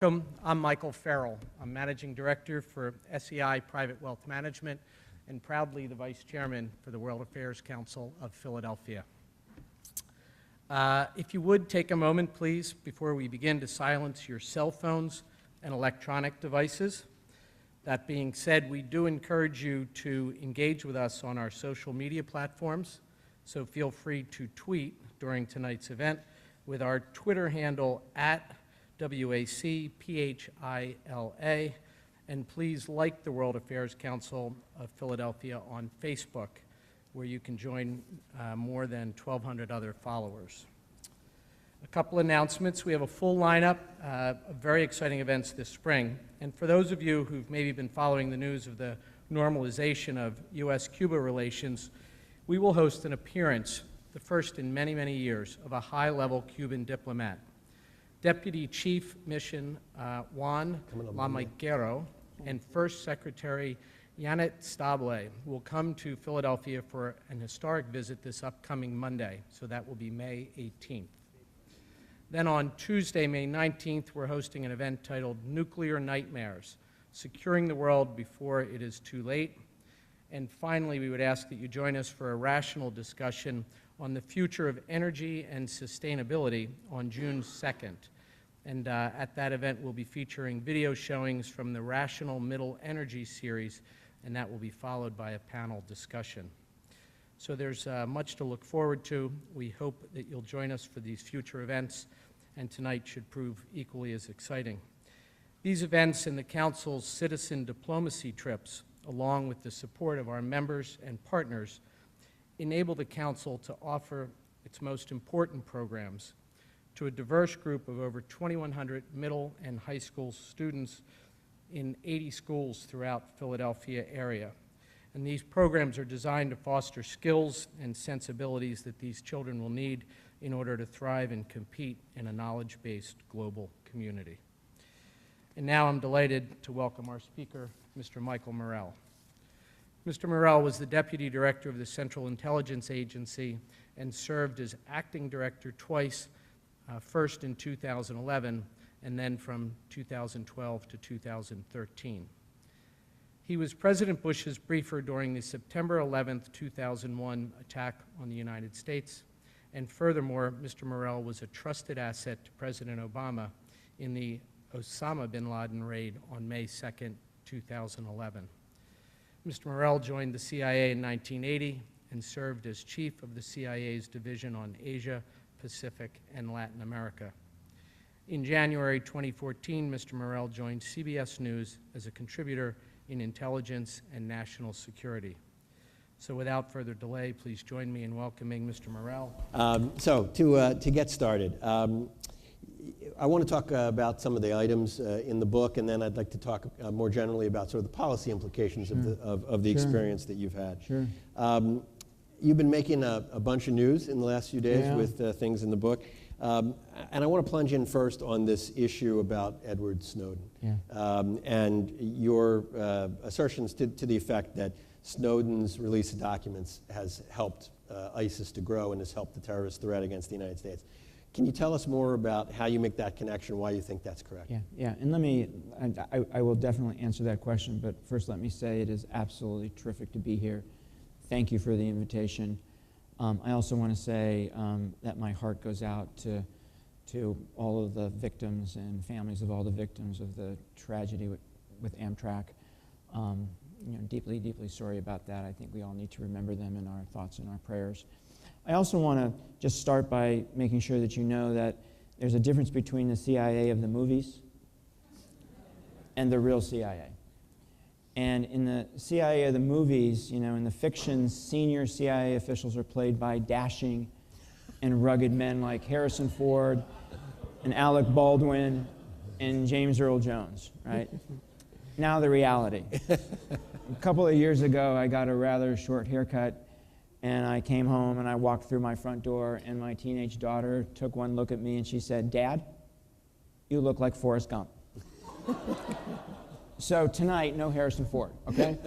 I'm Michael Farrell. I'm Managing Director for SEI Private Wealth Management and proudly the Vice Chairman for the World Affairs Council of Philadelphia. If you would take a moment, please, before we begin, to silence your cell phones and electronic devices. That being said, we do encourage you to engage with us on our social media platforms, so feel free to tweet during tonight's event with our Twitter handle @WACPHILA, and please like the World Affairs Council of Philadelphia on Facebook, where you can join more than 1,200 other followers. A couple announcements. We have a full lineup of very exciting events this spring, and for those of you who've maybe been following the news of the normalization of U.S.-Cuba relations, we will host an appearance, the first in many, many years, of a high-level Cuban diplomat. Deputy Chief Mission Juan Lamiguero and First Secretary Janet Stable will come to Philadelphia for an historic visit this upcoming Monday, so that will be May 18th. Then on Tuesday, May 19th, we're hosting an event titled Nuclear Nightmares, Securing the World Before It Is Too Late. And finally, we would ask that you join us for a rational discussion on the future of energy and sustainability on June 2nd. And at that event, we'll be featuring video showings from the Rational Middle Energy series, and that will be followed by a panel discussion. So there's much to look forward to. We hope that you'll join us for these future events, and tonight should prove equally as exciting. These events and the Council's citizen diplomacy trips, along with the support of our members and partners, enable the Council to offer its most important programs to a diverse group of over 2,100 middle and high school students in 80 schools throughout the Philadelphia area. And these programs are designed to foster skills and sensibilities that these children will need in order to thrive and compete in a knowledge-based global community. And now I'm delighted to welcome our speaker, Mr. Michael Morell. Mr. Morell was the Deputy Director of the Central Intelligence Agency and served as Acting Director twice, first in 2011 and then from 2012 to 2013. He was President Bush's briefer during the September 11th, 2001 attack on the United States, and furthermore, Mr. Morell was a trusted asset to President Obama in the Osama bin Laden raid on May 2nd, 2011. Mr. Morell joined the CIA in 1980 and served as chief of the CIA's Division on Asia, Pacific, and Latin America. In January 2014, Mr. Morell joined CBS News as a contributor in intelligence and national security. So without further delay, please join me in welcoming Mr. Morell. To get started, I want to talk about some of the items in the book, and then I'd like to talk more generally about sort of the policy implications of the experience that you've had. Sure. You've been making a bunch of news in the last few days with things in the book. And I want to plunge in first on this issue about Edward Snowden and your assertions to the effect that Snowden's release of documents has helped ISIS to grow and has helped the terrorist threat against the United States. Can you tell us more about how you make that connection, why you think that's correct? Yeah, and let me, I will definitely answer that question, but first let me say it is absolutely terrific to be here. Thank you for the invitation. I also want to say that my heart goes out to all of the victims and families of all the victims of the tragedy with Amtrak. Deeply, deeply sorry about that. I think we all need to remember them in our thoughts and our prayers. I also want to just start by making sure that you know that there's a difference between the CIA of the movies and the real CIA. And in the CIA of the movies, in the fictions, senior CIA officials are played by dashing and rugged men like Harrison Ford and Alec Baldwin and James Earl Jones, right? Now the reality. A couple of years ago, I got a rather short haircut, and I came home and I walked through my front door, and my teenage daughter took one look at me and she said, "Dad, you look like Forrest Gump." So tonight, no Harrison Ford, okay?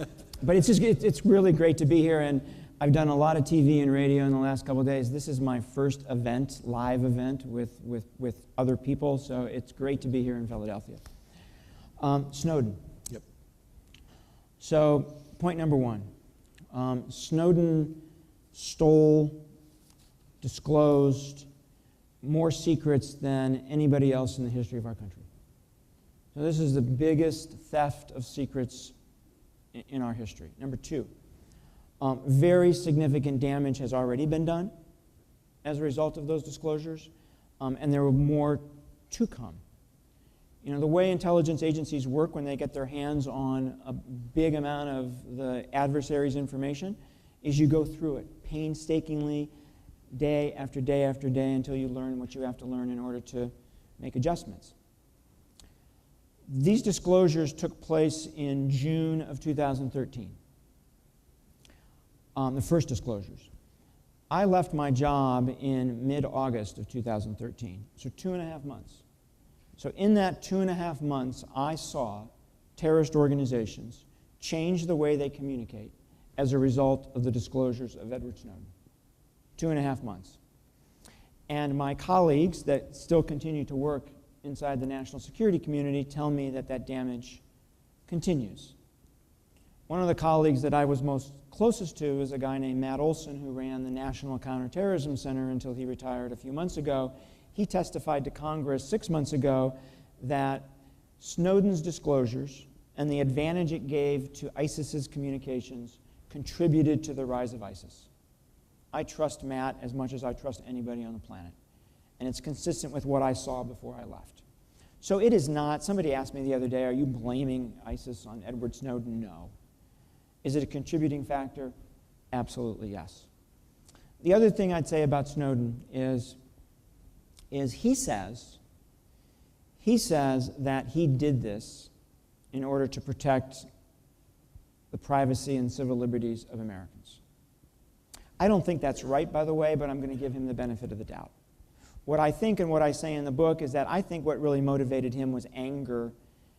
But it's really great to be here, and I've done a lot of TV and radio in the last couple of days. This is my first event, live event with other people, so it's great to be here in Philadelphia. Snowden. Yep. So, point number one. Snowden stole, disclosed more secrets than anybody else in the history of our country. So this is the biggest theft of secrets in our history. Number two, very significant damage has already been done as a result of those disclosures, and there will more to come. You know, the way intelligence agencies work when they get their hands on a big amount of the adversary's information is you go through it painstakingly, day after day after day, until you learn what you have to learn in order to make adjustments. These disclosures took place in June of 2013, the first disclosures. I left my job in mid-August of 2013, so 2.5 months. So in that 2.5 months, I saw terrorist organizations change the way they communicate as a result of the disclosures of Edward Snowden. 2.5 months. And my colleagues that still continue to work inside the national security community tell me that that damage continues. One of the colleagues that I was most closest to is a guy named Matt Olson, who ran the National Counterterrorism Center until he retired a few months ago. He testified to Congress 6 months ago that Snowden's disclosures and the advantage it gave to ISIS's communications contributed to the rise of ISIS. I trust Matt as much as I trust anybody on the planet. And it's consistent with what I saw before I left. So it is not, somebody asked me the other day, are you blaming ISIS on Edward Snowden? No. Is it a contributing factor? Absolutely yes. The other thing I'd say about Snowden is he says that he did this in order to protect the privacy and civil liberties of Americans. I don't think that's right, by the way, but I'm going to give him the benefit of the doubt. What I think and what I say in the book is that I think what really motivated him was anger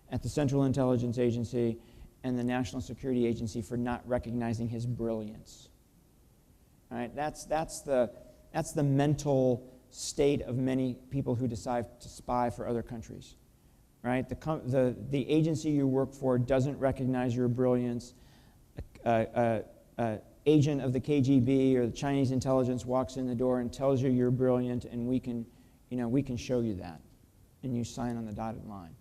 at the Central Intelligence Agency and the National Security Agency for not recognizing his brilliance. All right? That's the mental state of many people who decide to spy for other countries. Right? The agency you work for doesn't recognize your brilliance. Agent of the KGB or the Chinese intelligence walks in the door and tells you you're brilliant, and we can show you that, and you sign on the dotted line.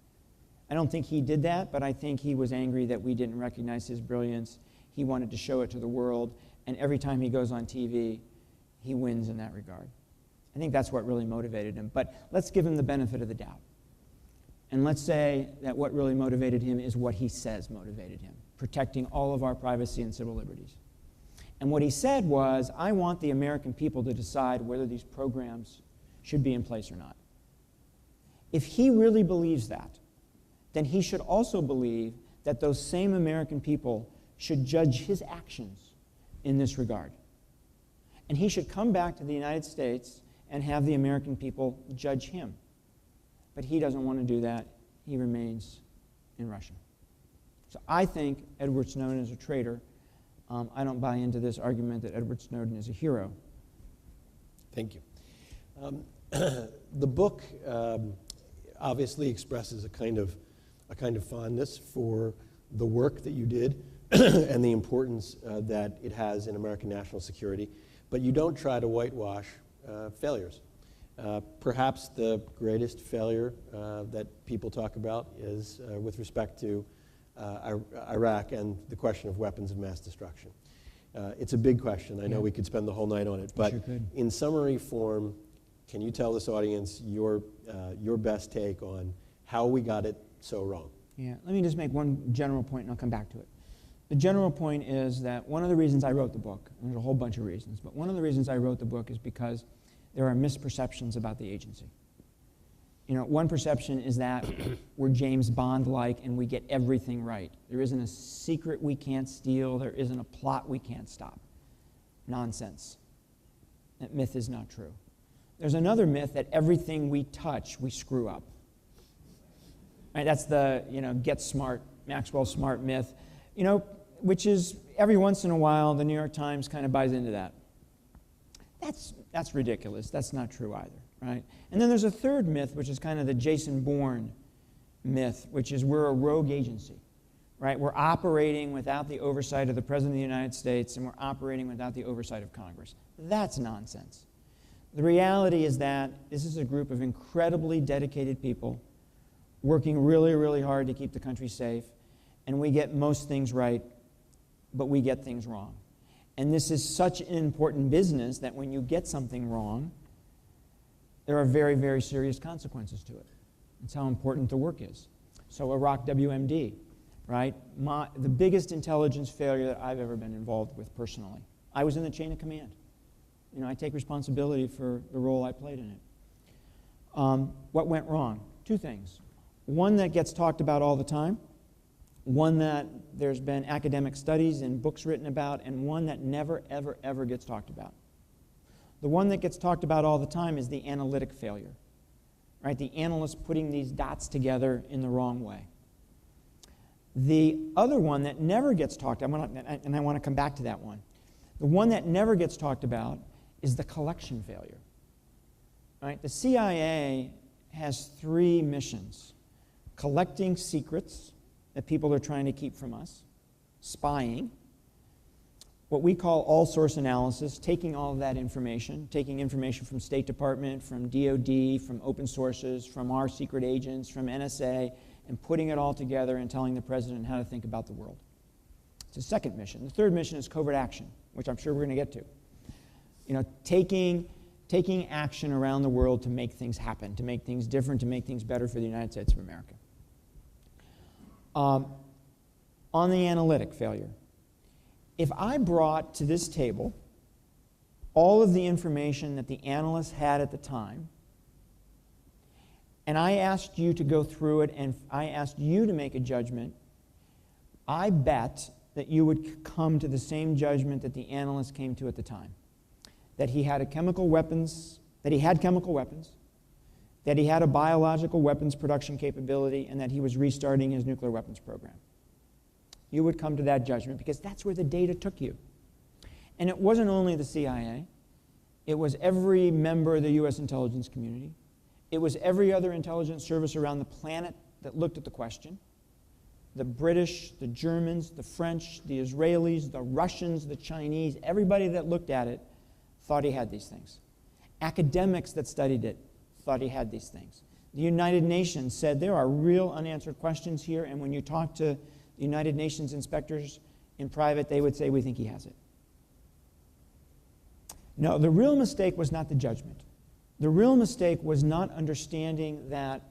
I don't think he did that, but I think he was angry that we didn't recognize his brilliance. He wanted to show it to the world, and every time he goes on TV, he wins in that regard. I think that's what really motivated him. But let's give him the benefit of the doubt. And let's say that what really motivated him is what he says motivated him, protecting all of our privacy and civil liberties. And what he said was, I want the American people to decide whether these programs should be in place or not. If he really believes that, then he should also believe that those same American people should judge his actions in this regard. And he should come back to the United States and have the American people judge him. But he doesn't want to do that. He remains in Russia. So I think Edward Snowden is a traitor. I don't buy into this argument that Edward Snowden is a hero. Thank you. The book obviously expresses a kind of fondness for the work that you did and the importance that it has in American national security, but you don't try to whitewash failures. Perhaps the greatest failure that people talk about is with respect to Iraq and the question of weapons of mass destruction. It's a big question. I know we could spend the whole night on it, but in summary form, can you tell this audience your best take on how we got it so wrong? Yeah, let me just make one general point and I'll come back to it. The general point is that one of the reasons I wrote the book, and there's a whole bunch of reasons, but one of the reasons I wrote the book is because there are misperceptions about the agency. You know, one perception is that we're James Bond-like and we get everything right. There isn't a secret we can't steal. There isn't a plot we can't stop. Nonsense. That myth is not true. There's another myth that everything we touch, we screw up. Right? That's the, get smart, Maxwell Smart myth, which is every once in a while, the New York Times kind of buys into that. That's ridiculous. That's not true either, right? And then there's a third myth, which is kind of the Jason Bourne myth, which is we're a rogue agency, right? We're operating without the oversight of the President of the United States, and we're operating without the oversight of Congress. That's nonsense. The reality is that this is a group of incredibly dedicated people working really, really hard to keep the country safe, and we get most things right, but we get things wrong. And this is such an important business that when you get something wrong, there are very, very serious consequences to it. That's how important the work is. So Iraq WMD, right? The biggest intelligence failure that I've ever been involved with personally. I was in the chain of command. You know, I take responsibility for the role I played in it. What went wrong? Two things. One that gets talked about all the time, one that there's been academic studies and books written about, and one that never, ever, ever gets talked about. The one that gets talked about all the time is the analytic failure, right? The analyst putting these dots together in the wrong way. The other one that never gets talked about, and I want to come back to that one, the one that never gets talked about is the collection failure, right? The CIA has three missions: collecting secrets that people are trying to keep from us, spying, what we call all-source analysis, taking all of that information, taking information from State Department, from DOD, from open sources, from our secret agents, from NSA, and putting it all together and telling the president how to think about the world. It's the second mission. The third mission is covert action, which I'm sure we're going to get to. You know, taking action around the world to make things happen, to make things different, to make things better for the United States of America. On the analytic failure, if I brought to this table all of the information that the analysts had at the time, and I asked you to go through it, and I asked you to make a judgment, I bet that you would come to the same judgment that the analysts came to at the time. That he had chemical weapons, that he had a biological weapons production capability, and that he was restarting his nuclear weapons program. You would come to that judgment because that's where the data took you. And it wasn't only the CIA. It was every member of the U.S. intelligence community. It was every other intelligence service around the planet that looked at the question. The British, the Germans, the French, the Israelis, the Russians, the Chinese, everybody that looked at it thought he had these things. Academics that studied it thought he had these things. The United Nations said there are real unanswered questions here, and when you talk to the United Nations inspectors in private, they would say, we think he has it. No, the real mistake was not the judgment. The real mistake was not understanding that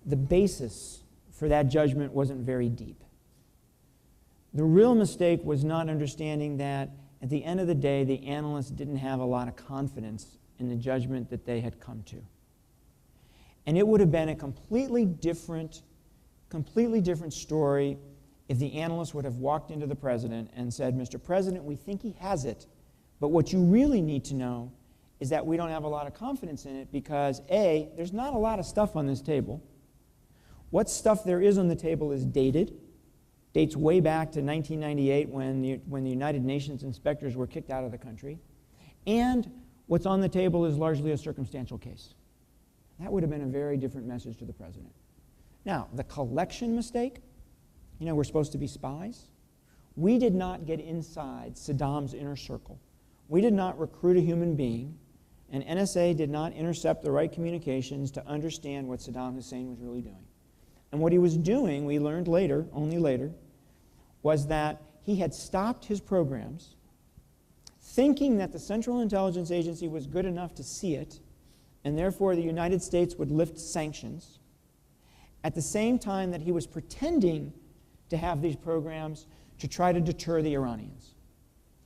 the basis for that judgment wasn't very deep. The real mistake was not understanding that at the end of the day, the analysts didn't have a lot of confidence in the judgment that they had come to. And it would have been a completely different story if the analysts would have walked into the president and said, Mr. President, we think he has it, but what you really need to know is that we don't have a lot of confidence in it because, A, there's not a lot of stuff on this table. What stuff there is on the table is dated, dates way back to 1998 when the United Nations inspectors were kicked out of the country, and what's on the table is largely a circumstantial case. That would have been a very different message to the president. Now, the collection mistake, you know, we're supposed to be spies. We did not get inside Saddam's inner circle. We did not recruit a human being, and NSA did not intercept the right communications to understand what Saddam Hussein was really doing. And what he was doing, we learned later, only later, was that he had stopped his programs, thinking that the Central Intelligence Agency was good enough to see it, and therefore the United States would lift sanctions, at the same time that he was pretending to have these programs to try to deter the Iranians.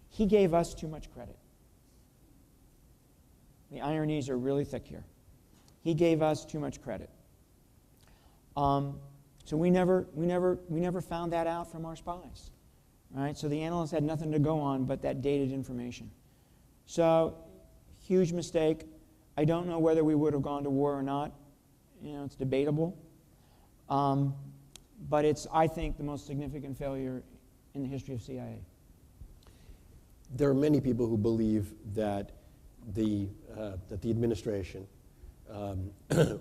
He gave us too much credit. The ironies are really thick here. He gave us too much credit. So we never found that out from our spies. Right? So the analysts had nothing to go on but that dated information. So, huge mistake. I don't know whether we would have gone to war or not. You know, it's debatable. But it's, I think, the most significant failure in the history of CIA. there are many people who believe that the administration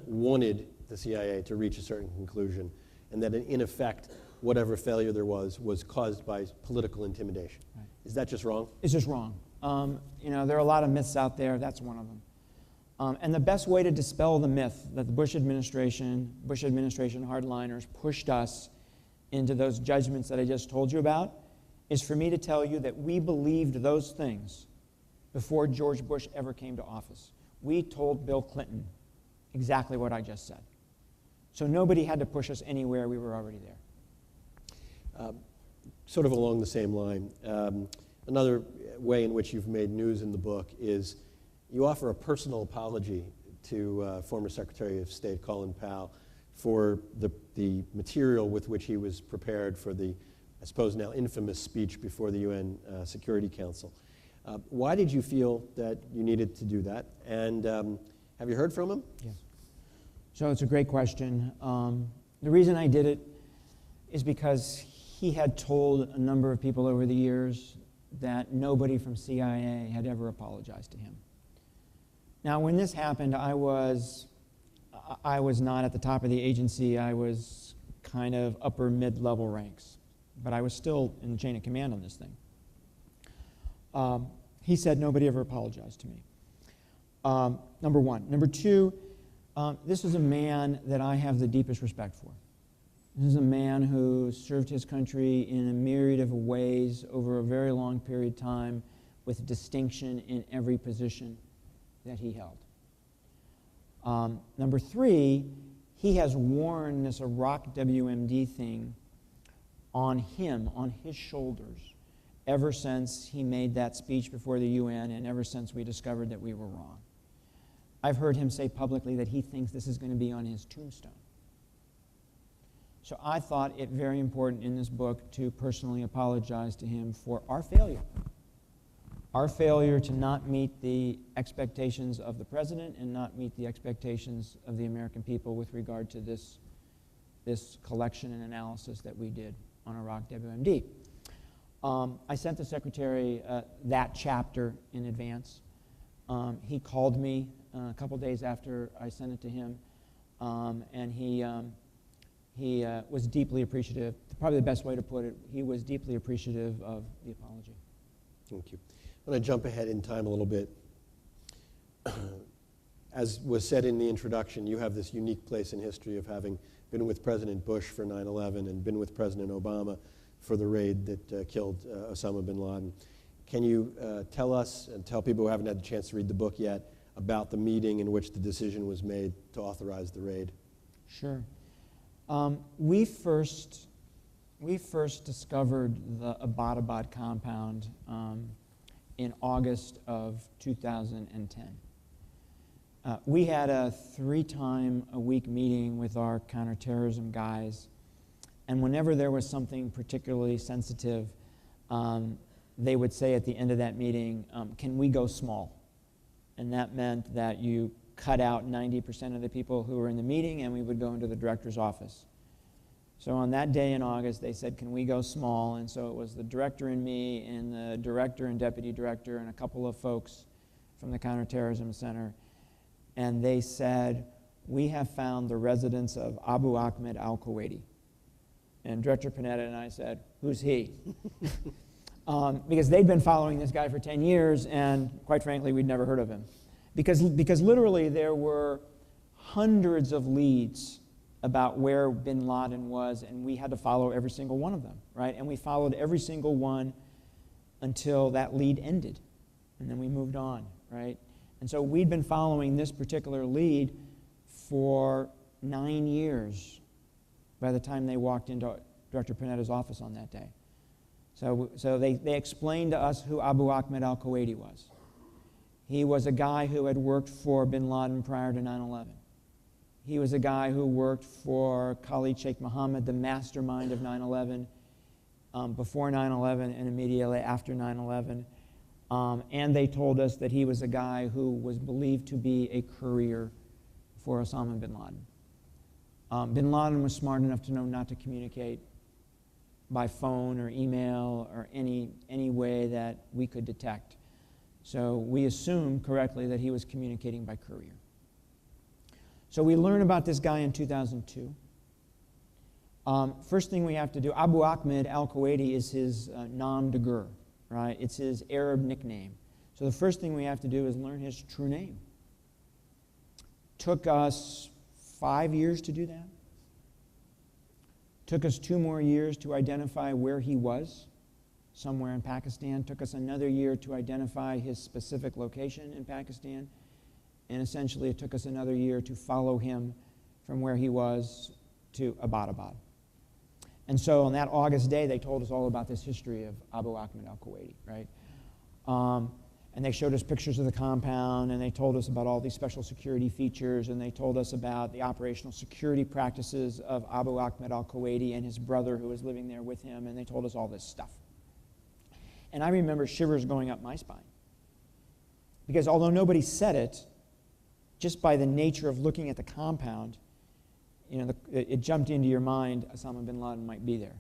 wanted the CIA to reach a certain conclusion, and that in effect, whatever failure there was caused by political intimidation. Right. Is that just wrong? It's just wrong. There are a lot of myths out there. That's one of them. And the best way to dispel the myth that the Bush administration hardliners pushed us into those judgments that I just told you about is for me to tell you that we believed those things before George Bush ever came to office. We told Bill Clinton exactly what I just said. So nobody had to push us anywhere. We were already there. Sort of along the same line, another way in which you've made news in the book is you offer a personal apology to former Secretary of State Colin Powell for the material with which he was prepared for the, I suppose now infamous speech before the UN Security Council. Why did you feel that you needed to do that? And have you heard from him? Yes. So it's a great question. The reason I did it is because he had told a number of people over the years that nobody from CIA had ever apologized to him. Now, when this happened, I was not at the top of the agency. I was kind of upper mid-level ranks, but I was still in the chain of command on this thing. He said nobody ever apologized to me. Number one. Number two, this is a man that I have the deepest respect for. This is a man who served his country in a myriad of ways over a very long period of time with distinction in every position that he held. Number three, he has worn this Iraq WMD thing on him, on his shoulders, ever since he made that speech before the UN and ever since we discovered that we were wrong. I've heard him say publicly that he thinks this is going to be on his tombstone. So I thought it very important in this book to personally apologize to him for our failure. Our failure to not meet the expectations of the president and not meet the expectations of the American people with regard to this collection and analysis that we did on Iraq WMD. I sent the secretary that chapter in advance. He called me a couple days after I sent it to him, and he was deeply appreciative. Probably the best way to put it, he was deeply appreciative of the apology. Thank you. I'm going to jump ahead in time a little bit. As was said in the introduction, you have this unique place in history of having been with President Bush for 9/11 and been with President Obama for the raid that killed Osama bin Laden. Can you tell us and tell people who haven't had the chance to read the book yet about the meeting in which the decision was made to authorize the raid? Sure. We first discovered the Abbottabad compound in August of 2010. We had a 3-time-a-week meeting with our counterterrorism guys, and whenever there was something particularly sensitive, they would say at the end of that meeting, can we go small? And that meant that you cut out 90% of the people who were in the meeting, and we would go into the director's office. So on that day in August, they said, can we go small? And so it was the director and me and the director and deputy director and a couple of folks from the Counterterrorism Center. And they said, we have found the residence of Abu Ahmed al-Qa'ida. And Director Panetta and I said, who's he? Because they'd been following this guy for 10 years, and quite frankly, we'd never heard of him. Because literally there were hundreds of leads about where bin Laden was, and we had to follow every single one of them, right? And we followed every single one until that lead ended, and then we moved on, right? And so we'd been following this particular lead for 9 years by the time they walked into Director Panetta's office on that day. So they explained to us who Abu Ahmed al-Qa'ida was. He was a guy who had worked for bin Laden prior to 9/11. He was a guy who worked for Khalid Sheikh Mohammed, the mastermind of 9/11, before 9/11 and immediately after 9/11. And they told us that he was a guy who was believed to be a courier for Osama bin Laden. Bin Laden was smart enough to know not to communicate by phone or email or any way that we could detect. So we assumed correctly that he was communicating by courier. So we learn about this guy in 2002. First thing we have to do, Abu Ahmed al-Qa'ida is his nom de guerre, right? It's his Arab nickname. So the first thing we have to do is learn his true name. Took us 5 years to do that. Took us 2 more years to identify where he was, somewhere in Pakistan. Took us another year to identify his specific location in Pakistan. And essentially it took us another year to follow him from where he was to Abbottabad. And so on that August day, they told us all about this history of Abu Ahmed al-Qa'ida, right? And they showed us pictures of the compound, and they told us about all these special security features, and they told us about the operational security practices of Abu Ahmed al-Qa'ida and his brother who was living there with him, and they told us all this stuff. And I remember shivers going up my spine. Because although nobody said it, just by the nature of looking at the compound, you know, it jumped into your mind, Osama bin Laden might be there.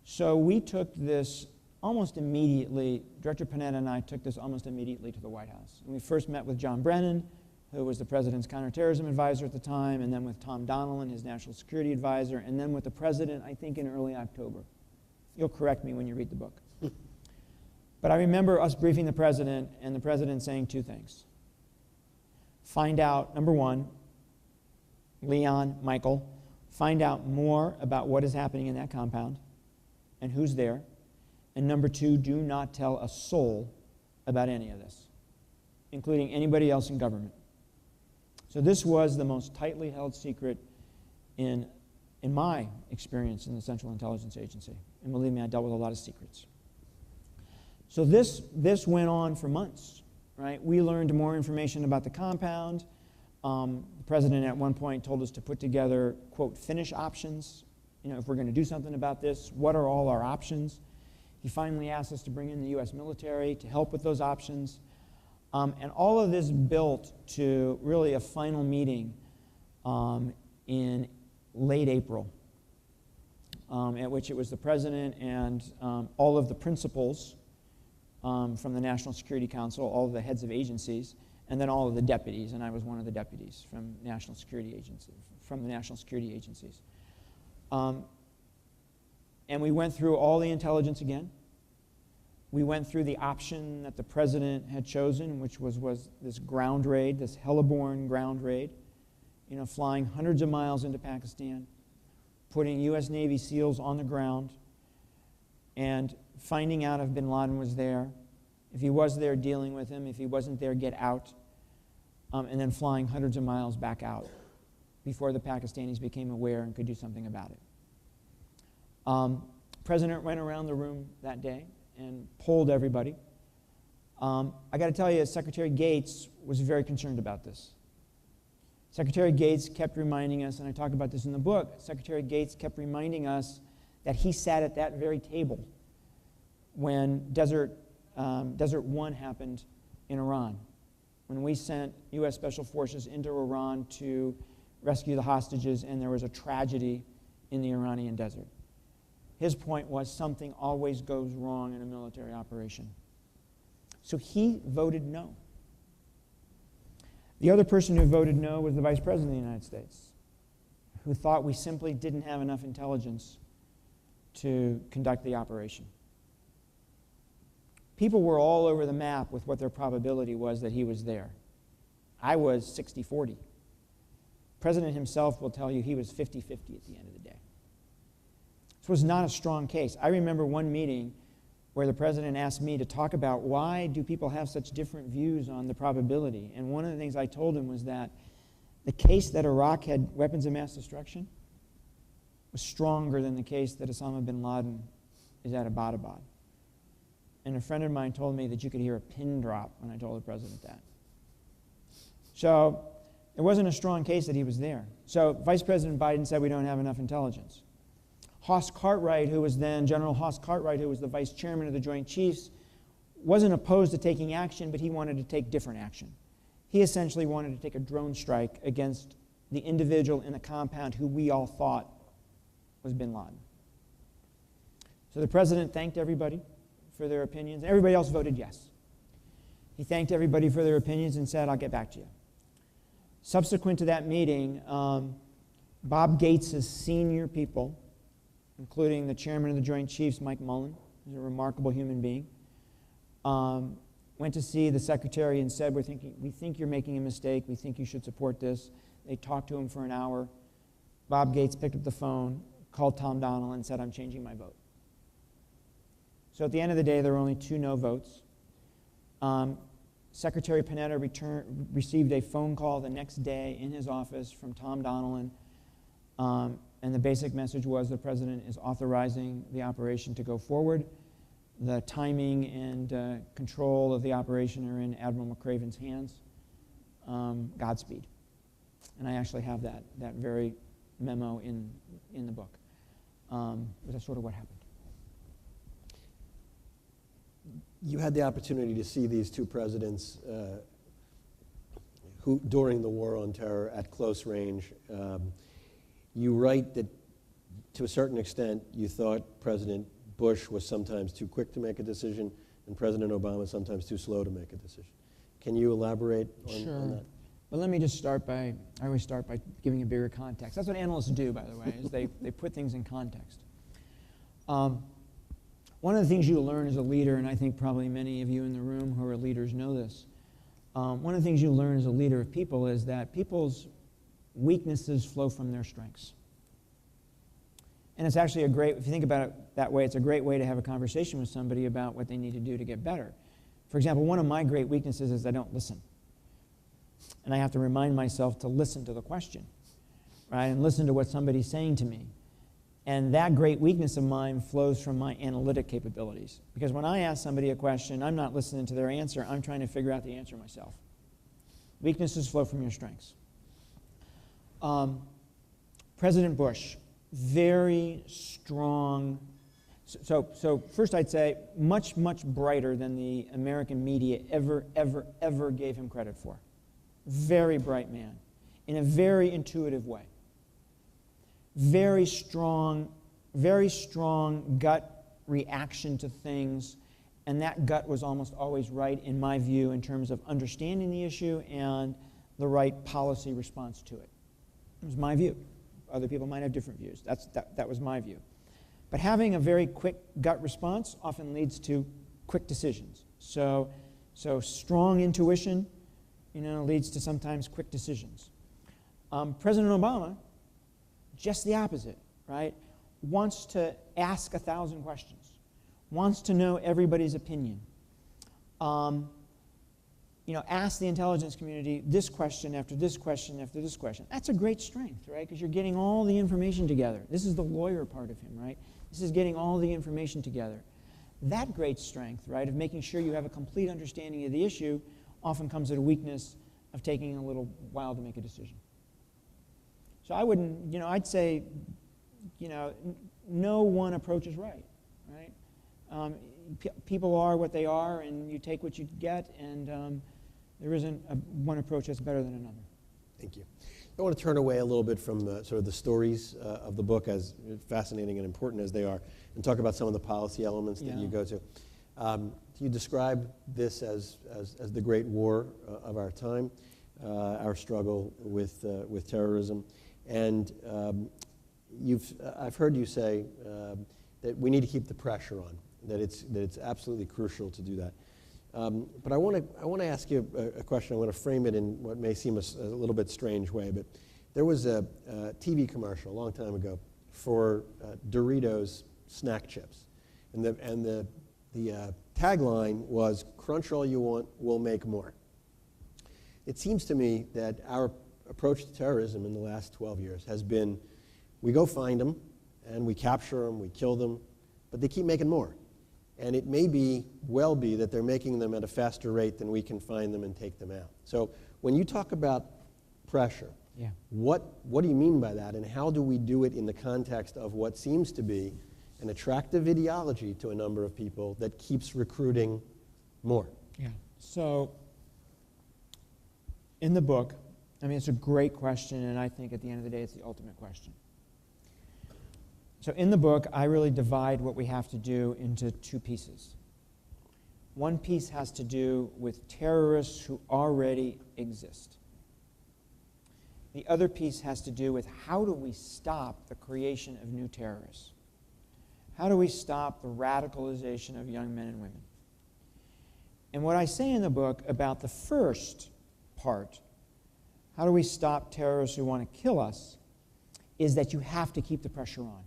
So we took this almost immediately, Director Panetta and I took this almost immediately to the White House. And we first met with John Brennan, who was the president's counterterrorism advisor at the time, and then with Tom Donilon, his national security advisor, and then with the president, I think in early October. You'll correct me when you read the book. But I remember us briefing the president, and the president saying 2 things. Find out, number 1, Leon, Michael, find out more about what is happening in that compound and who's there. And number 2, do not tell a soul about any of this, including anybody else in government. So this was the most tightly held secret in my experience in the Central Intelligence Agency. And believe me, I dealt with a lot of secrets. So this went on for months, right? We learned more information about the compound. The president at one point told us to put together, quote, finish options. You know, if we're going to do something about this, what are all our options? He finally asked us to bring in the U.S. military to help with those options. And all of this built to really a final meeting in late April, at which it was the president and all of the principals from the National Security Council, all of the heads of agencies, and then all of the deputies, and I was one of the deputies from the National Security Agencies. And we went through all the intelligence again. We went through the option that the president had chosen, which was this ground raid, this heliborne ground raid, you know, flying hundreds of miles into Pakistan, putting U.S. Navy SEALs on the ground, and finding out if bin Laden was there. If he was there, dealing with him. If he wasn't there, get out. And then flying hundreds of miles back out before the Pakistanis became aware and could do something about it. President went around the room that day and polled everybody. I got to tell you, Secretary Gates was very concerned about this. Secretary Gates kept reminding us, and I talk about this in the book, Secretary Gates kept reminding us that he sat at that very table when Desert 1 happened in Iran, when we sent U.S. Special Forces into Iran to rescue the hostages, and there was a tragedy in the Iranian desert. His point was something always goes wrong in a military operation. So he voted no. The other person who voted no was the Vice President of the United States, who thought we simply didn't have enough intelligence to conduct the operation. People were all over the map with what their probability was that he was there. I was 60-40. The President himself will tell you he was 50-50 at the end of the day. This was not a strong case. I remember one meeting where the President asked me to talk about why do people have such different views on the probability. And one of the things I told him was that the case that Iraq had weapons of mass destruction was stronger than the case that Osama bin Laden is at Abbottabad. And a friend of mine told me that you could hear a pin drop when I told the President that. So there wasn't a strong case that he was there. So Vice President Biden said we don't have enough intelligence. Hoss Cartwright, who was then General Hoss Cartwright, who was the Vice Chairman of the Joint Chiefs, wasn't opposed to taking action, but he wanted to take different action. He essentially wanted to take a drone strike against the individual in the compound who we all thought was bin Laden. So the president thanked everybody for their opinions, and everybody else voted yes. He thanked everybody for their opinions and said, I'll get back to you. Subsequent to that meeting, Bob Gates' senior people, including the chairman of the Joint Chiefs, Mike Mullen, who's a remarkable human being, went to see the secretary and said, we think you're making a mistake. We think you should support this. They talked to him for an hour. Bob Gates picked up the phone, called Tom Donnell, and said, I'm changing my vote. So at the end of the day, there were only 2 no votes. Secretary Panetta received a phone call the next day in his office from Tom Donnell, and the basic message was the president is authorizing the operation to go forward. The timing and control of the operation are in Admiral McCraven's hands. Godspeed. And I actually have that very memo in the book. That's sort of what happened. You had the opportunity to see these 2 presidents who, during the war on terror, at close range. You write that, to a certain extent, you thought President Bush was sometimes too quick to make a decision, and President Obama sometimes too slow to make a decision. Can you elaborate on that? But let me just start I always start by giving a bigger context. That's what analysts do, by the way, is they put things in context. One of the things you learn as a leader, and I think probably many of you in the room who are leaders know this, one of the things you learn as a leader of people is that people's weaknesses flow from their strengths. And it's actually if you think about it that way, it's a great way to have a conversation with somebody about what they need to do to get better. For example, one of my great weaknesses is I don't listen. And I have to remind myself to listen to the question, right? And listen to what somebody's saying to me. And that great weakness of mine flows from my analytic capabilities. Because when I ask somebody a question, I'm not listening to their answer, I'm trying to figure out the answer myself. Weaknesses flow from your strengths. President Bush, very strong. So first I'd say much, much brighter than the American media ever gave him credit for. Very bright man, in a very intuitive way. Very strong gut reaction to things, and that gut was almost always right, in my view, in terms of understanding the issue and the right policy response to it. It was my view. Other people might have different views. That was my view. But having a very quick gut response often leads to quick decisions. So strong intuition, leads to sometimes quick decisions. President Obama, just the opposite, right? Wants to ask 1,000 questions. Wants to know everybody's opinion. Ask the intelligence community this question after this question after this question. That's a great strength, right? Because you're getting all the information together. This is the lawyer part of him, right? This is getting all the information together. That great strength, right, of making sure you have a complete understanding of the issue often comes at a weakness of taking a little while to make a decision. So I wouldn't, I'd say, no one approach is right? People are what they are, and you take what you get, and there isn't one approach that's better than another. Thank you. I want to turn away a little bit from sort of the stories of the book, as fascinating and important as they are, and talk about some of the policy elements that you go to. Can you describe this as the great war of our time, our struggle with terrorism? And I've heard you say that we need to keep the pressure on, that it's absolutely crucial to do that. But I want to ask you a question. I want to frame it in what may seem a little bit strange way. But there was a TV commercial a long time ago for Doritos snack chips, and the tagline was "Crunch all you want, we'll make more." It seems to me that our approach to terrorism in the last 12 years has been, we go find them, and we capture them, we kill them, but they keep making more. And it may well be that they're making them at a faster rate than we can find them and take them out. So when you talk about pressure, what do you mean by that, and how do we do it in the context of what seems to be an attractive ideology to a number of people that keeps recruiting more? Yeah. So in the book, it's a great question, and I think at the end of the day, it's the ultimate question. So in the book, I really divide what we have to do into two pieces. One piece has to do with terrorists who already exist. The other piece has to do with how do we stop the creation of new terrorists? How do we stop the radicalization of young men and women? And what I say in the book about the first part, how do we stop terrorists who want to kill us, is that you have to keep the pressure on.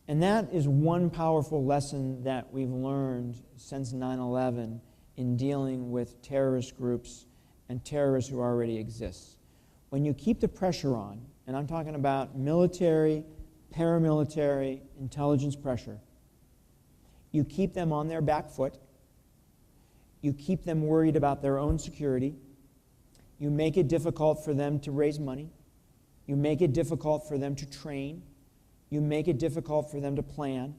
And that is one powerful lesson that we've learned since 9/11 in dealing with terrorist groups and terrorists who already exist. When you keep the pressure on, and I'm talking about military, paramilitary, intelligence pressure, you keep them on their back foot, you keep them worried about their own security, you make it difficult for them to raise money, you make it difficult for them to train, you make it difficult for them to plan,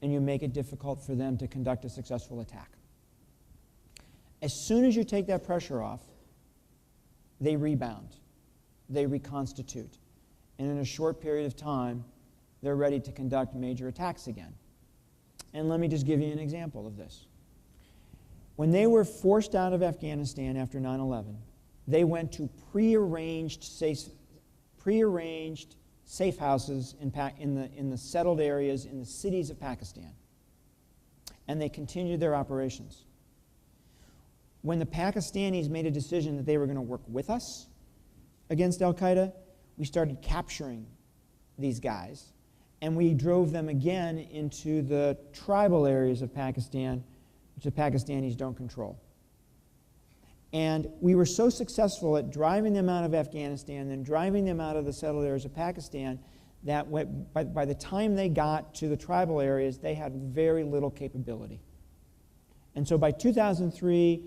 and you make it difficult for them to conduct a successful attack. As soon as you take that pressure off, they rebound, they reconstitute, and in a short period of time, they're ready to conduct major attacks again. And let me just give you an example of this. When they were forced out of Afghanistan after 9/11, they went to prearranged safe houses in the settled areas in the cities of Pakistan. And they continued their operations. When the Pakistanis made a decision that they were going to work with us against al-Qaeda, we started capturing these guys, and we drove them again into the tribal areas of Pakistan, which the Pakistanis don't control. And we were so successful at driving them out of Afghanistan and driving them out of the settled areas of Pakistan that by the time they got to the tribal areas, they had very little capability. And so by 2003,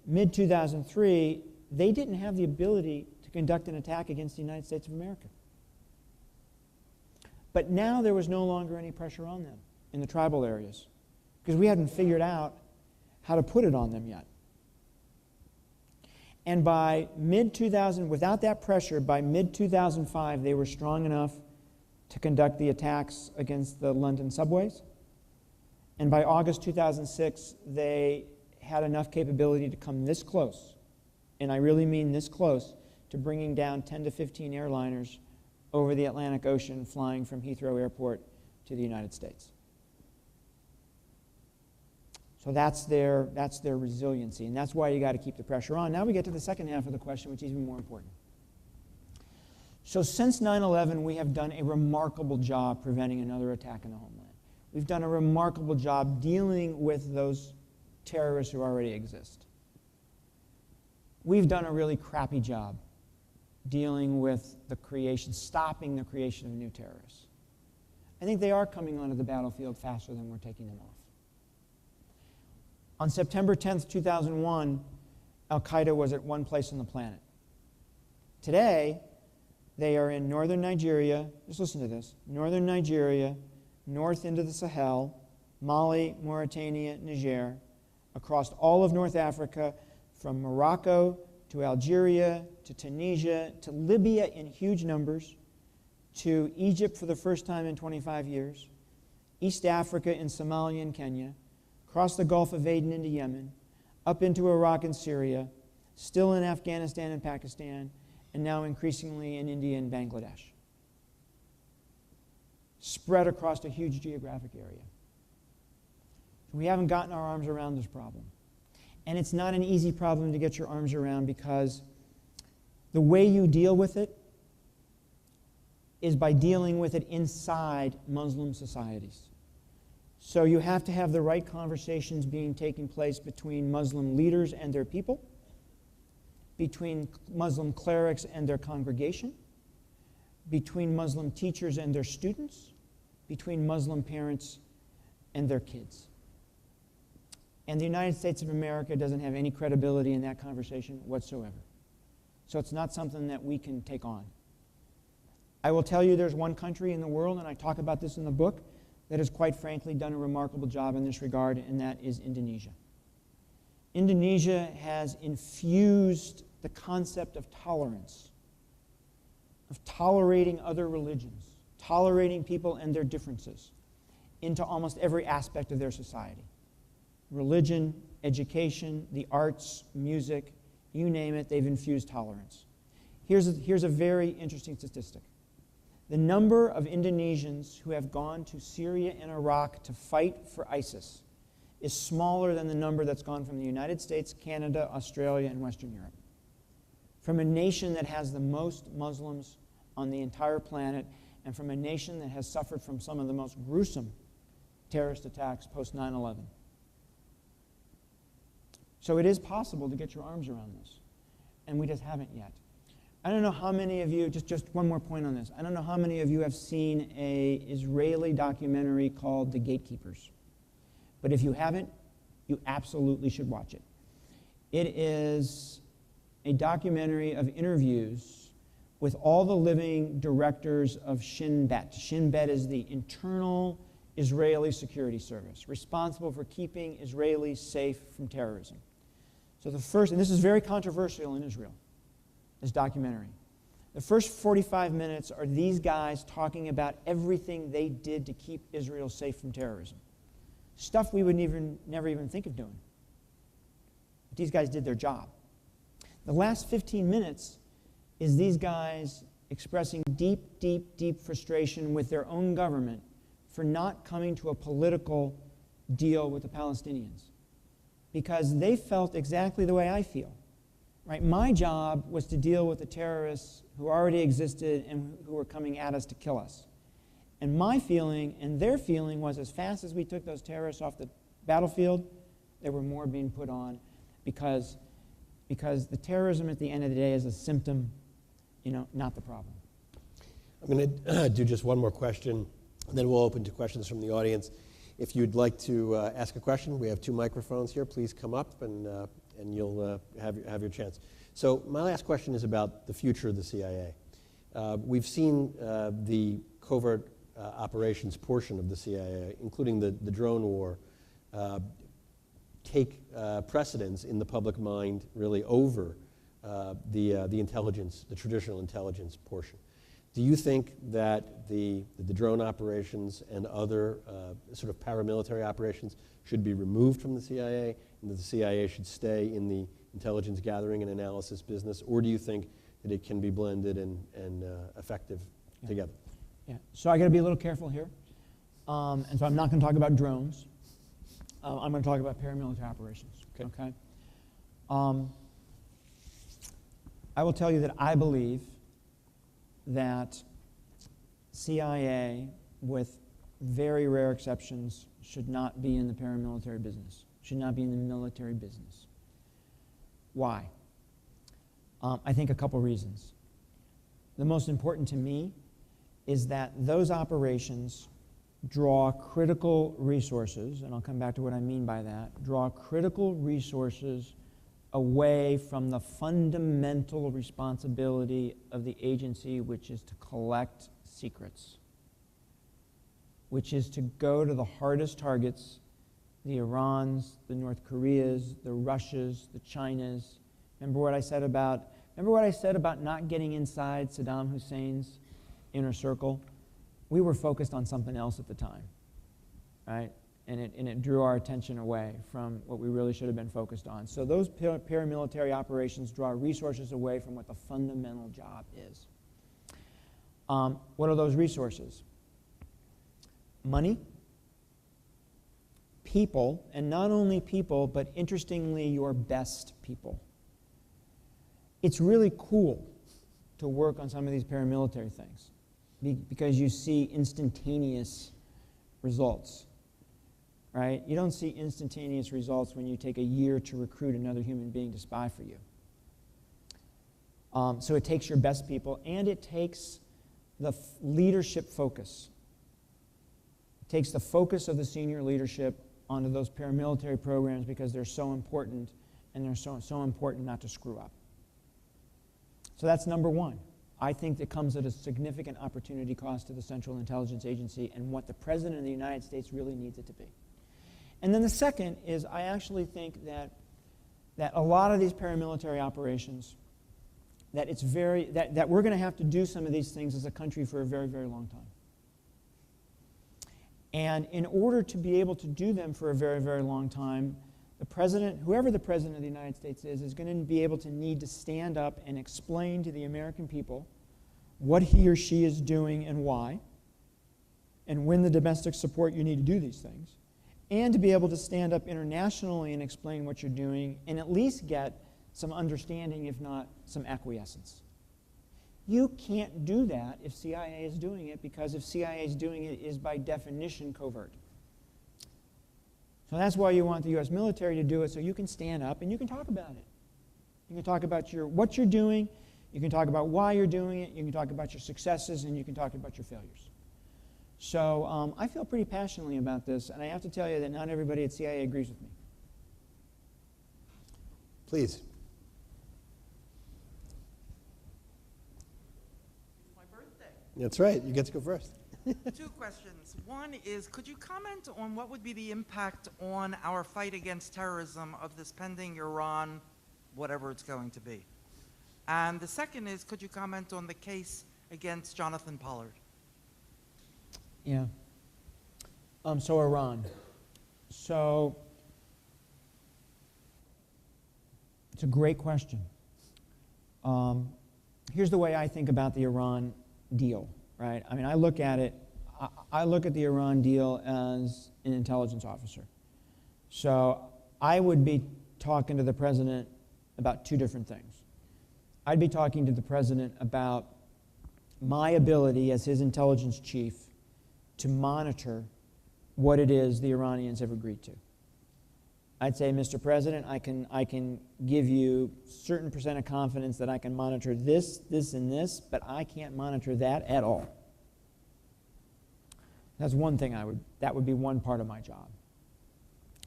mid-2003, they didn't have the ability to conduct an attack against the United States of America. But now there was no longer any pressure on them in the tribal areas because we hadn't figured out how to put it on them yet. And by mid-2000, without that pressure, by mid-2005, they were strong enough to conduct the attacks against the London subways. And by August 2006, they had enough capability to come this close, and I really mean this close, to bringing down 10 to 15 airliners over the Atlantic Ocean flying from Heathrow Airport to the United States. So that's their resiliency, and that's why you got to keep the pressure on. Now we get to the second half of the question, which is even more important. So since 9/11, we have done a remarkable job preventing another attack in the homeland. We've done a remarkable job dealing with those terrorists who already exist. We've done a really crappy job dealing with stopping the creation of new terrorists. I think they are coming onto the battlefield faster than we're taking them off. On September 10th, 2001, al-Qaeda was at one place on the planet. Today, they are in northern Nigeria, just listen to this, northern Nigeria, north into the Sahel, Mali, Mauritania, Niger, across all of North Africa, from Morocco to Algeria to Tunisia to Libya in huge numbers, to Egypt for the first time in 25 years, East Africa in Somalia and Kenya, across the Gulf of Aden into Yemen, up into Iraq and Syria, still in Afghanistan and Pakistan, and now increasingly in India and Bangladesh. Spread across a huge geographic area. We haven't gotten our arms around this problem. And it's not an easy problem to get your arms around because the way you deal with it is by dealing with it inside Muslim societies. So you have to have the right conversations taking place between Muslim leaders and their people, between Muslim clerics and their congregation, between Muslim teachers and their students, between Muslim parents and their kids. And the United States of America doesn't have any credibility in that conversation whatsoever. So it's not something that we can take on. I will tell you there's one country in the world, and I talk about this in the book, that has quite frankly done a remarkable job in this regard, and that is Indonesia. Indonesia has infused the concept of tolerance, of tolerating other religions, tolerating people and their differences into almost every aspect of their society. Religion, education, the arts, music, you name it, they've infused tolerance. Here's a very interesting statistic. The number of Indonesians who have gone to Syria and Iraq to fight for ISIS is smaller than the number that's gone from the United States, Canada, Australia, and Western Europe. From a nation that has the most Muslims on the entire planet, and from a nation that has suffered from some of the most gruesome terrorist attacks post 9/11. So it is possible to get your arms around this, and we just haven't yet. I don't know how many of you, just one more point on this, I don't know how many of you have seen an Israeli documentary called The Gatekeepers. But if you haven't, you absolutely should watch it. It is a documentary of interviews with all the living directors of Shin Bet. Shin Bet is the internal Israeli security service, responsible for keeping Israelis safe from terrorism. So the first, and this is very controversial in Israel, this documentary. The first 45 minutes are these guys talking about everything they did to keep Israel safe from terrorism. Stuff we would never even think of doing. But these guys did their job. The last 15 minutes is these guys expressing deep, deep, deep frustration with their own government for not coming to a political deal with the Palestinians. Because they felt exactly the way I feel. Right? My job was to deal with the terrorists who already existed and who were coming at us to kill us. And my feeling and their feeling was as fast as we took those terrorists off the battlefield, there were more being put on because the terrorism at the end of the day is a symptom, not the problem. I'm going to do just one more question, then we'll open to questions from the audience. If you'd like to ask a question, we have 2 microphones here. Please come up and you'll have your chance. So my last question is about the future of the CIA. We've seen the covert operations portion of the CIA, including the drone war, take precedence in the public mind really over the intelligence, the traditional intelligence portion. Do you think that the drone operations and other sort of paramilitary operations should be removed from the CIA, and that the CIA should stay in the intelligence gathering and analysis business, or do you think that it can be blended and effective together? Yeah. So I got to be a little careful here, and so I'm not going to talk about drones. I'm going to talk about paramilitary operations. Okay. I will tell you that I believe that CIA, with very rare exceptions, should not be in the paramilitary business, should not be in the military business. Why? I think a couple reasons. The most important to me is that those operations draw critical resources, and I'll come back to what I mean by that, draw critical resources away from the fundamental responsibility of the agency, which is to collect secrets, which is to go to the hardest targets, the Irans, the North Koreas, the Russias, the Chinas. Remember what I said about not getting inside Saddam Hussein's inner circle? We were focused on something else at the time, right? And it drew our attention away from what we really should have been focused on. So those paramilitary operations draw resources away from what the fundamental job is. What are those resources? Money, people, and not only people, but interestingly, your best people. It's really cool to work on some of these paramilitary things because you see instantaneous results. Right? You don't see instantaneous results when you take a year to recruit another human being to spy for you. So it takes your best people, and it takes the leadership focus. It takes the focus of the senior leadership onto those paramilitary programs because they're so important, and they're so important not to screw up. So that's number one. I think that comes at a significant opportunity cost to the Central Intelligence Agency and what the President of the United States really needs it to be. And then the second is I actually think that a lot of these paramilitary operations, that we're going to have to do some of these things as a country for a very, very long time. And in order to be able to do them for a very, very long time, the president, whoever the president of the United States is going to be able to need to stand up and explain to the American people what he or she is doing and why, and when the domestic support you need to do these things, and to be able to stand up internationally and explain what you're doing and at least get some understanding, if not some acquiescence. You can't do that if CIA is doing it, because if CIA is doing it, it is by definition covert. So that's why you want the U.S. military to do it, so you can stand up and you can talk about it. You can talk about what you're doing, you can talk about why you're doing it, you can talk about your successes, and you can talk about your failures. So I feel pretty passionately about this, and I have to tell you that not everybody at CIA agrees with me. Please. It's my birthday. That's right. You get to go first. 2 questions. One is, could you comment on what would be the impact on our fight against terrorism of this pending Iran, whatever it's going to be? And the second is, could you comment on the case against Jonathan Pollard? Yeah. So Iran. So it's a great question. Here's the way I think about the Iran deal, right? I mean, I look at it, I look at the Iran deal as an intelligence officer. So I would be talking to the president about 2 different things. I'd be talking to the president about my ability as his intelligence chief to monitor what it is the Iranians have agreed to. I'd say, Mr. President, I can give you certain percent of confidence that I can monitor this, this, and this, but I can't monitor that at all. That's one thing that would be one part of my job.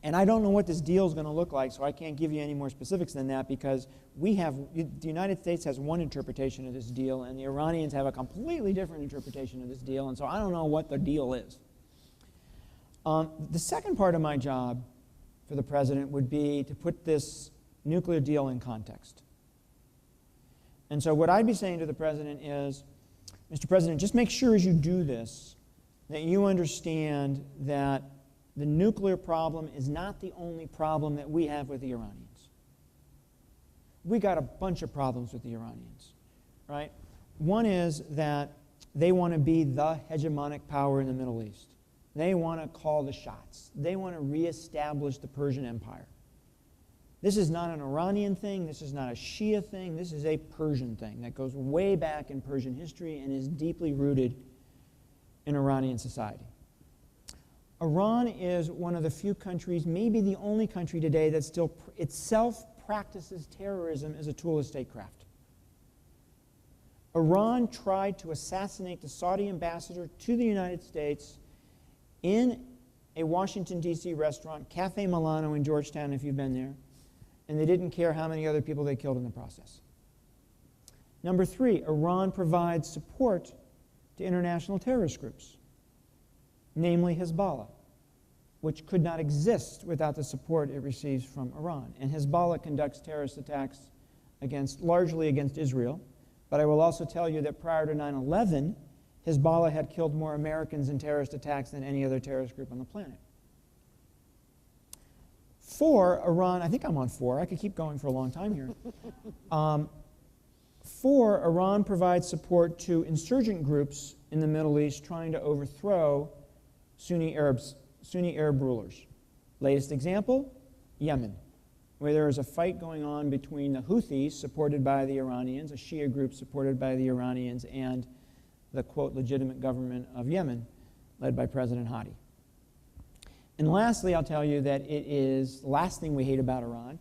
And I don't know what this deal is going to look like, so I can't give you any more specifics than that, because the United States has one interpretation of this deal, and the Iranians have a completely different interpretation of this deal, and so I don't know what the deal is. The second part of my job for the president would be to put this nuclear deal in context. And so what I'd be saying to the president is, Mr. President, just make sure as you do this that you understand that the nuclear problem is not the only problem that we have with the Iranians. We got a bunch of problems with the Iranians, right? One is that they want to be the hegemonic power in the Middle East. They want to call the shots. They want to reestablish the Persian Empire. This is not an Iranian thing. This is not a Shia thing. This is a Persian thing that goes way back in Persian history and is deeply rooted in Iranian society. Iran is one of the few countries, maybe the only country today, that still itself practices terrorism as a tool of statecraft. Iran tried to assassinate the Saudi ambassador to the United States in a Washington, D.C. restaurant, Cafe Milano in Georgetown, if you've been there, and they didn't care how many other people they killed in the process. Number 3, Iran provides support to international terrorist groups, namely Hezbollah, which could not exist without the support it receives from Iran. And Hezbollah conducts terrorist attacks largely against Israel. But I will also tell you that prior to 9/11, Hezbollah had killed more Americans in terrorist attacks than any other terrorist group on the planet. 4, Iran, I think I'm on 4. I could keep going for a long time here. 4, Iran provides support to insurgent groups in the Middle East trying to overthrow Sunni Arab rulers. Latest example, Yemen, where there is a fight going on between the Houthis, supported by the Iranians, a Shia group supported by the Iranians, and the, quote, legitimate government of Yemen, led by President Hadi. And lastly, I'll tell you that it is, the last thing we hate about Iran,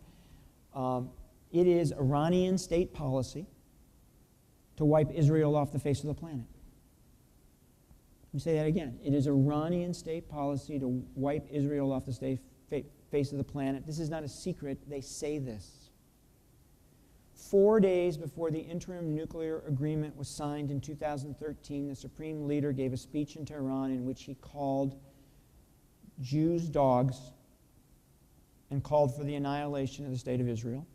it is Iranian state policy to wipe Israel off the face of the planet. Let me say that again. It is Iranian state policy to wipe Israel off the face of the planet. This is not a secret. They say this. 4 days before the interim nuclear agreement was signed in 2013, the supreme leader gave a speech in Tehran in which he called Jews dogs and called for the annihilation of the state of Israel.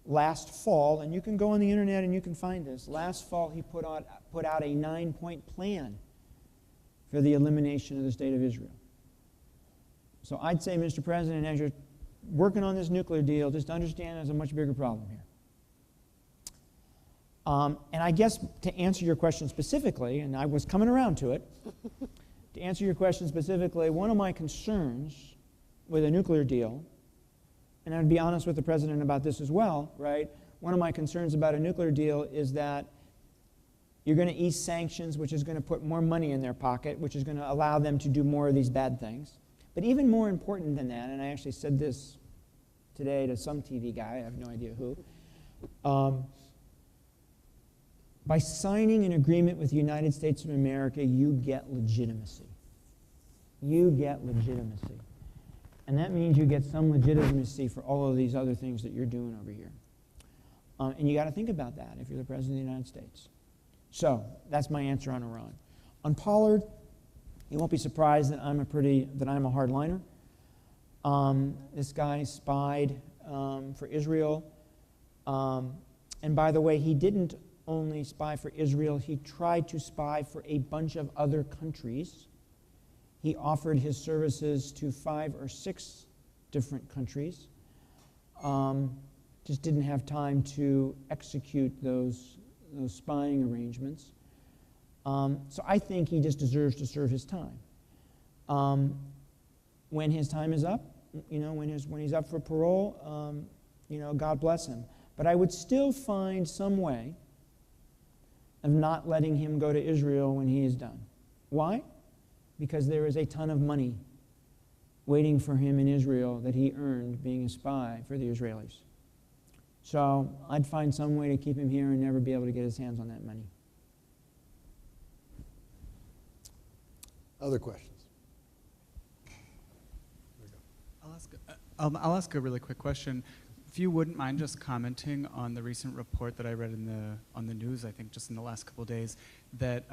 Last fall, and you can go on the internet and you can find this, last fall he put out a 9-point plan for the elimination of the State of Israel. So I'd say, Mr. President, as you're working on this nuclear deal, just understand there's a much bigger problem here. And I guess to answer your question specifically, and I was coming around to it, to answer your question specifically, one of my concerns with a nuclear deal, and I'd be honest with the President about this as well, right? One of my concerns about a nuclear deal is that you're going to ease sanctions, which is going to put more money in their pocket, which is going to allow them to do more of these bad things. But even more important than that, and I actually said this today to some TV guy, I have no idea who, by signing an agreement with the United States of America, you get legitimacy. You get legitimacy. And that means you get some legitimacy for all of these other things that you're doing over here. And you got to think about that if you're the President of the United States. So that's my answer on Iran. On Pollard, you won't be surprised that I'm a hardliner. This guy spied for Israel. And by the way, he didn't only spy for Israel, he tried to spy for a bunch of other countries. He offered his services to 5 or 6 different countries. Just didn't have time to execute those spying arrangements. So I think he just deserves to serve his time. When his time is up, when he's up for parole, God bless him. But I would still find some way of not letting him go to Israel when he is done. Why? Because there is a ton of money waiting for him in Israel that he earned being a spy for the Israelis. So I'd find some way to keep him here and never be able to get his hands on that money. Other questions? I'll ask a really quick question. If you wouldn't mind just commenting on the recent report that I read on the news, I think just in the last couple of days, that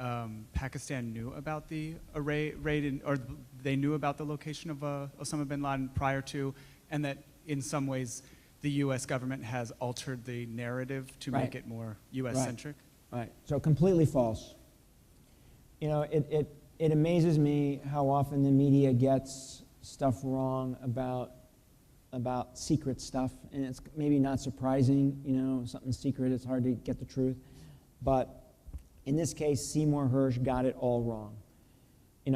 Pakistan knew about the raid, or they knew about the location of Osama bin Laden prior to, and that in some ways the U.S. government has altered the narrative to make it more U.S.-centric? Right. So completely false. It amazes me how often the media gets stuff wrong about secret stuff, and it's maybe not surprising, something secret, it's hard to get the truth. But in this case, Seymour Hersh got it all wrong.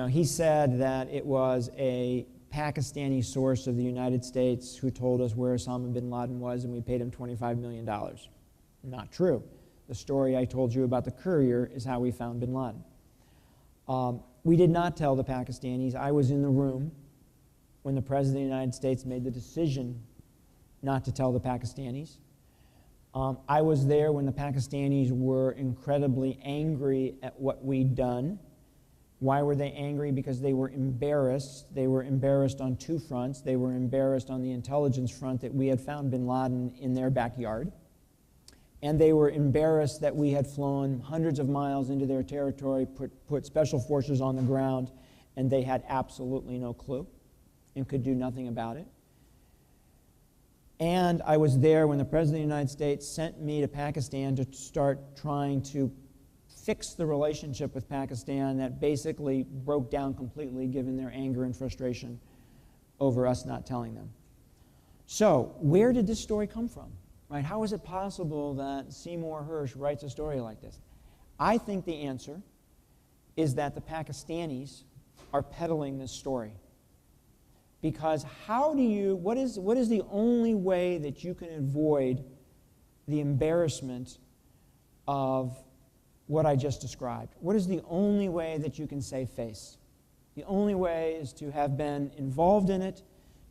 He said that it was a Pakistani source of the United States who told us where Osama bin Laden was, and we paid him $25 million. Not true. The story I told you about the courier is how we found bin Laden. We did not tell the Pakistanis. I was in the room when the President of the United States made the decision not to tell the Pakistanis. I was there when the Pakistanis were incredibly angry at what we'd done. Why were they angry? Because they were embarrassed. They were embarrassed on 2 fronts. They were embarrassed on the intelligence front that we had found bin Laden in their backyard. And they were embarrassed that we had flown hundreds of miles into their territory, put special forces on the ground, and they had absolutely no clue and could do nothing about it. And I was there when the President of the United States sent me to Pakistan to start trying to fix the relationship with Pakistan that basically broke down completely given their anger and frustration over us not telling them. So where did this story come from? Right? How is it possible that Seymour Hersh writes a story like this? I think the answer is that the Pakistanis are peddling this story. Because what is the only way that you can avoid the embarrassment of what I just described? What is the only way that you can save face? The only way is to have been involved in it,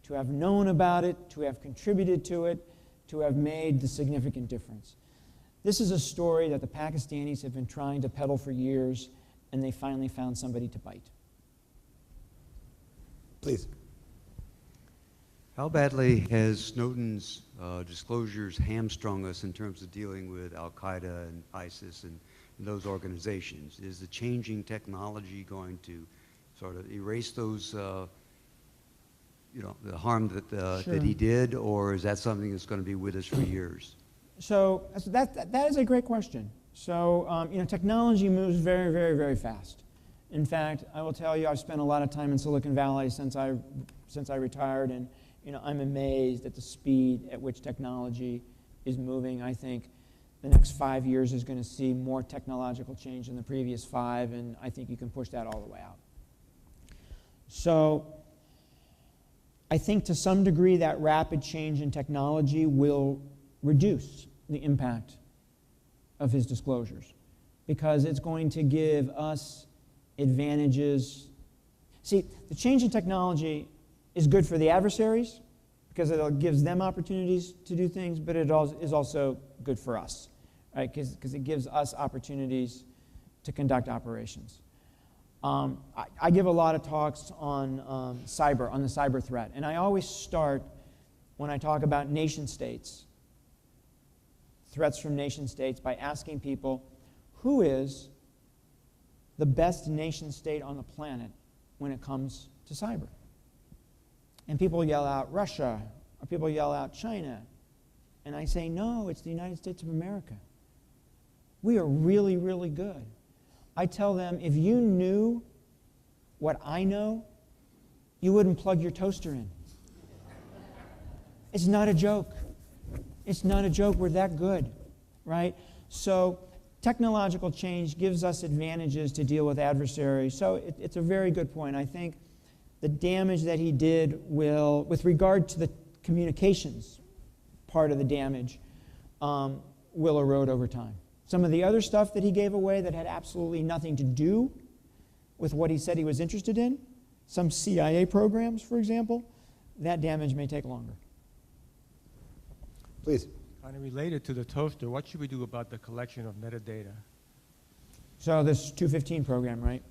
to have known about it, to have contributed to it, to have made the significant difference. This is a story that the Pakistanis have been trying to peddle for years, and they finally found somebody to bite. Please. How badly has Snowden's disclosures hamstrung us in terms of dealing with al-Qa'ida and ISIS and those organizations? Is the changing technology going to sort of erase those, the harm that he did, or is that something that's going to be with us for years? So that is a great question. So technology moves very, very, very fast. In fact, I will tell you, I've spent a lot of time in Silicon Valley since I retired, and I'm amazed at the speed at which technology is moving. I think the next 5 years is going to see more technological change than the previous 5, and I think you can push that all the way out. So I think to some degree that rapid change in technology will reduce the impact of his disclosures, because it's going to give us advantages. See, the change in technology is good for the adversaries because it gives them opportunities to do things, but it is also good for us, right? Because it gives us opportunities to conduct operations. I give a lot of talks on the cyber threat, and I always start when I talk about nation states, threats from nation states, by asking people, who is the best nation state on the planet when it comes to cyber? And people yell out Russia, or people yell out China. And I say, no, it's the United States of America. We are really, really good. I tell them, if you knew what I know, you wouldn't plug your toaster in. It's not a joke. It's not a joke. We're that good, right? So technological change gives us advantages to deal with adversaries. So it's a very good point. I think the damage that he did will, with regard to the communications part of the damage, will erode over time. Some of the other stuff that he gave away that had absolutely nothing to do with what he said he was interested in, some CIA programs, for example, that damage may take longer. Please. Kind of related to the toaster, what should we do about the collection of metadata? So this 215 program, right?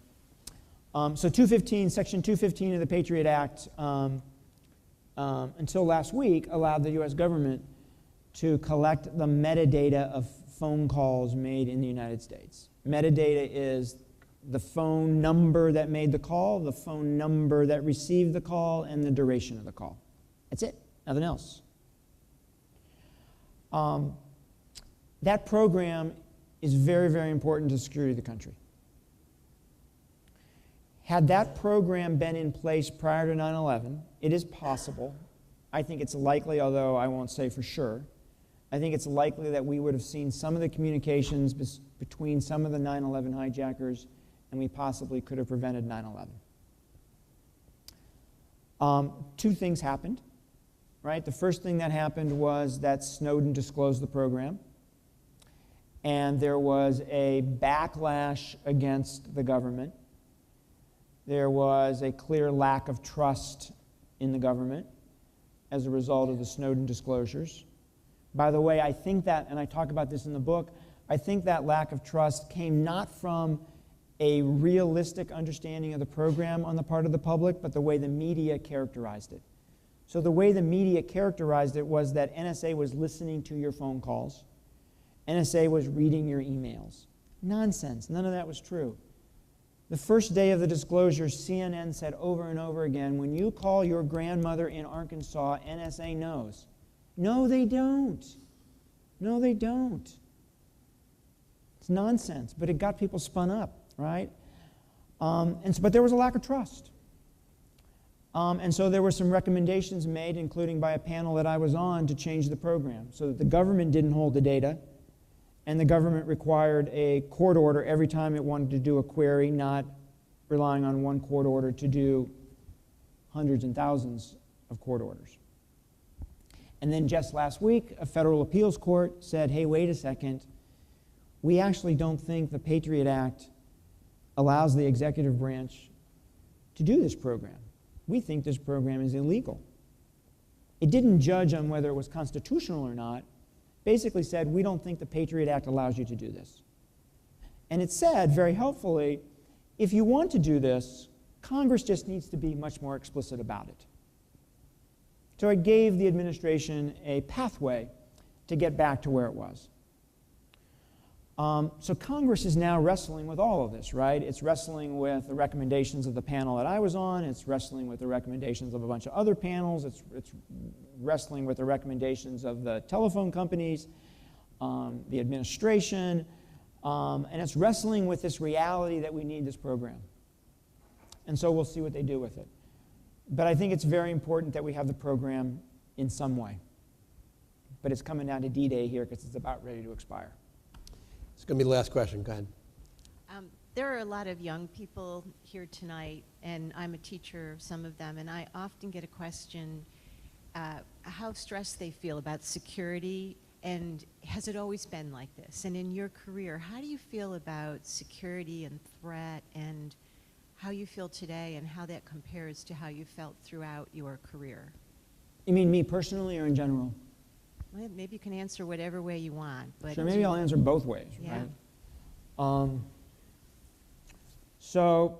So 215, Section 215 of the Patriot Act, until last week, allowed the U.S. government to collect the metadata of phone calls made in the United States. Metadata is the phone number that made the call, the phone number that received the call, and the duration of the call. That's it, nothing else. That program is very, very important to the security of the country. Had that program been in place prior to 9/11, it is possible, I think it's likely, although I won't say for sure, I think it's likely that we would have seen some of the communications between some of the 9/11 hijackers, and we possibly could have prevented 9/11. Two things happened. Right? The first thing that happened was that Snowden disclosed the program, and there was a backlash against the government. There was a clear lack of trust in the government as a result of the Snowden disclosures. By the way, I think that, and I talk about this in the book, I think that lack of trust came not from a realistic understanding of the program on the part of the public, but the way the media characterized it. So the way the media characterized it was that NSA was listening to your phone calls. NSA was reading your emails. Nonsense. None of that was true. The first day of the disclosure, CNN said over and over again, when you call your grandmother in Arkansas, NSA knows. No, they don't. No, they don't. It's nonsense, but it got people spun up, right? But there was a lack of trust. And so there were some recommendations made, including by a panel that I was on, to change the program so that the government didn't hold the data, and the government required a court order every time it wanted to do a query, not relying on one court order to do hundreds and thousands of court orders. And then just last week, a federal appeals court said, hey, wait a second, we actually don't think the Patriot Act allows the executive branch to do this program. We think this program is illegal. It didn't judge on whether it was constitutional or not. Basically said, we don't think the Patriot Act allows you to do this. And it said, very helpfully, if you want to do this, Congress just needs to be much more explicit about it. So it gave the administration a pathway to get back to where it was. So Congress is now wrestling with all of this, right? It's wrestling with the recommendations of the panel that I was on. It's wrestling with the recommendations of a bunch of other panels. It's wrestling with the recommendations of the telephone companies, the administration, and it's wrestling with this reality that we need this program. And so we'll see what they do with it. But I think it's very important that we have the program in some way. But it's coming down to D-Day here because it's about ready to expire. It's going to be the last question. Go ahead. There are a lot of young people here tonight, and I'm a teacher of some of them, and I often get a question how stressed they feel about security, and has it always been like this? And in your career, how do you feel about security and threat, and how you feel today, and how that compares to how you felt throughout your career? You mean me personally or in general? Well, maybe you can answer whatever way you want. But Sure, maybe I'll answer both ways, yeah. right? So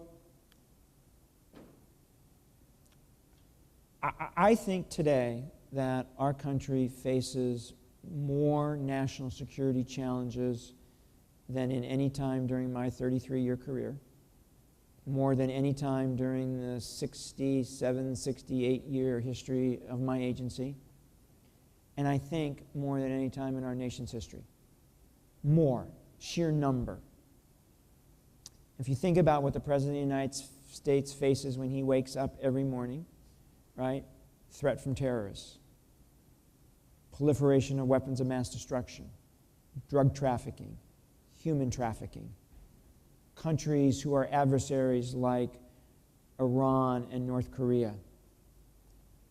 I think today that our country faces more national security challenges than in any time during my 33-year career, more than any time during the 67, 68-year history of my agency, and I think more than any time in our nation's history. More, sheer number. If you think about what the President of the United States faces when he wakes up every morning, right? Threat from terrorists, proliferation of weapons of mass destruction, drug trafficking, human trafficking, countries who are adversaries like Iran and North Korea,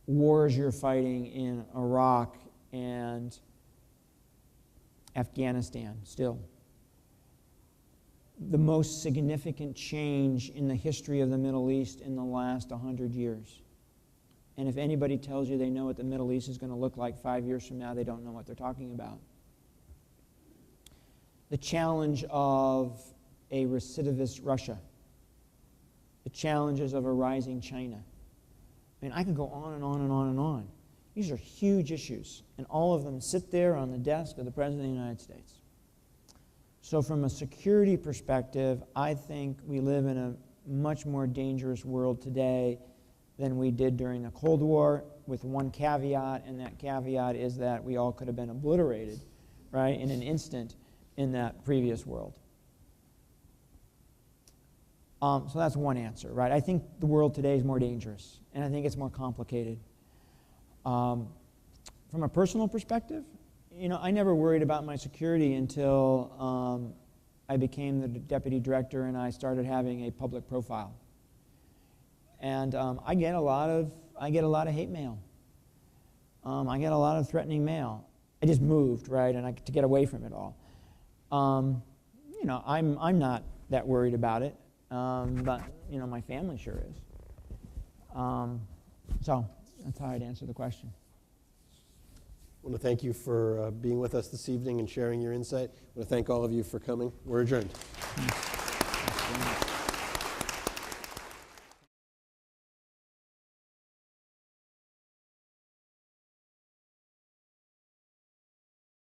wars you're fighting in Iraq and Afghanistan still. The most significant change in the history of the Middle East in the last 100 years. And if anybody tells you they know what the Middle East is going to look like 5 years from now, they don't know what they're talking about. The challenge of a recidivist Russia, the challenges of a rising China. I mean, I could go on and on and on and on. These are huge issues, and all of them sit there on the desk of the President of the United States. So from a security perspective, I think we live in a much more dangerous world today than we did during the Cold War, with one caveat, and that caveat is that we all could have been obliterated, right, in an instant in that previous world. So that's one answer, right? I think the world today is more dangerous, and I think it's more complicated. From a personal perspective, you know, I never worried about my security until I became the deputy director and I started having a public profile. And I get a lot of hate mail. I get a lot of threatening mail. I just moved, right, and to get away from it all. You know, I'm not that worried about it, but you know, my family sure is. So that's how I'd answer the question. I want to thank you for being with us this evening and sharing your insight. I want to thank all of you for coming. We're adjourned. Thanks very much.